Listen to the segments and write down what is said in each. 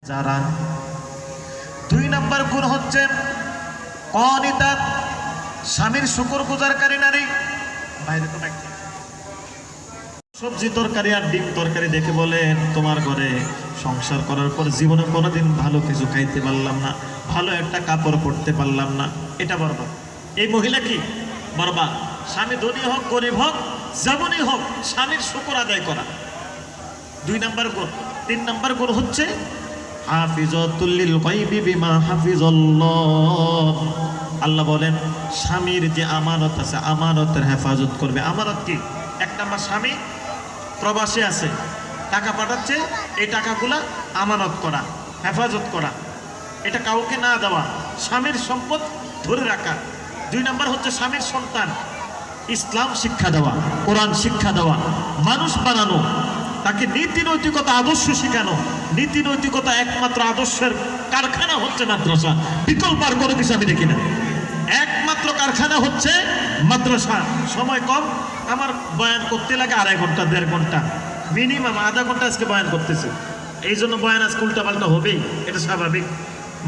যারা দুই নম্বর গুণ হচ্ছে অনিতাত, স্বামীর শুকরগুজারকারী নারী। বাইরে তো সবজি তরকারি আর ডিম তরকারি দেখে বলেন তোমার ঘরে সংসার করার পর জীবনে কোনোদিন ভালো কিছু খাইতে পারলাম না, ভালো একটা কাপড় পরতে পারলাম না, এটা বরবাদ। এই মহিলা কি বরবাদ। স্বামী ধনী হোক গরিব হোক যেমনই হোক স্বামীর শুকর আদায় করা দুই নম্বর গুণ। তিন নম্বর গুণ হচ্ছে হাফিজাতুল লিল গায়বি বিমা হাফিজাল্লাহ। আল্লাহ বলেন স্বামীর যে আমানত আছে আমানতের হেফাজত করবে। আমানত কি? এক নম্বর, স্বামী প্রবাসে আছে, টাকা পাঠাচ্ছে, এই টাকাগুলা আমানত করা, হেফাজত করা, এটা কাউকে না দেওয়া, স্বামীর সম্পদ ধরে রাখা। দুই নম্বর হচ্ছে স্বামীর সন্তান, ইসলাম শিক্ষা দেওয়া, কোরআন শিক্ষা দেওয়া, মানুষ বানানো, তাকে নীতি নৈতিকতা আদর্শ শেখানো। নীতি নৈতিকতা একমাত্র আদর্শের কারখানা হচ্ছে মাদ্রাসা, বিকল্প আর কোনো কিছু আমি দেখি না। একমাত্র কারখানা হচ্ছে মাদ্রাসা। সময় কম, আমার বয়ান করতে লাগে 2.5 ঘন্টা 1.5 ঘন্টা, মিনিমাম আধা ঘন্টা আজকে বয়ান করতেছে। এই জন্য বয়ান আজকে উল্টাপাল্টা হবেই, এটা স্বাভাবিক,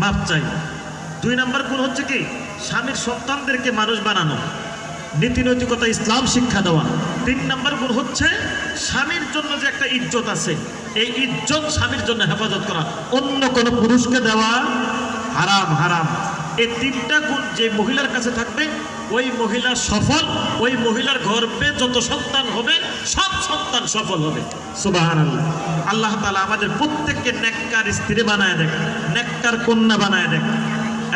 মাপ চাই। দুই নম্বর গুণ হচ্ছে কি স্বামীর সন্তানদেরকে মানুষ বানানো, নীতি নৈতিকতা ইসলাম শিক্ষা দেওয়া। তিন নম্বর গুণ হচ্ছে স্বামীর জন্য যে একটা ইজ্জত আছে, এই ইজ্জত স্বামীর জন্য হেফাজত করা, অন্য কোনো পুরুষকে দেওয়া হারাম হারাম। এই তিনটা গুণ যে মহিলার কাছে থাকবে ওই মহিলা সফল, ওই মহিলার গর্ভে যত সন্তান হবে সব সন্তান সফল হবে। সুবহানাল্লাহ। আল্লাহ তাআলা আমাদের প্রত্যেককে নেককার স্ত্রী বানায় দেখ, নেককার কন্যা বানায় দেখ,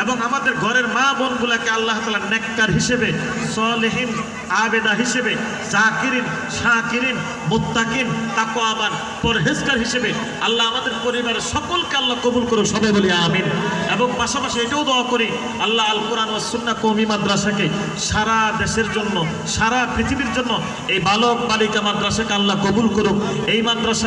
এবং আমাদের ঘরের মা বোনগুলাকে আল্লাহ তাআলা নেককার হিসেবে, সলিহিন আবেদা হিসেবে, জাকিরিন শাকিরিন মুত্তাকিন তাকওয়াবান পরহেজগার হিসেবে আল্লাহ আমাদের পরিবারের সকলকে আল্লাহ কবুল করুক, সবাই বলি আমিন। এবং পাশাপাশি এটাও দোয়া করি আল্লাহ আল কোরআন ওয়াস সুন্নাহ কওমি মাদ্রাসাকে সারা দেশের জন্য, সারা পৃথিবীর জন্য এই বালক বালিকা মাদ্রাসাকে আল্লাহ কবুল করুক। এই মাদ্রাসার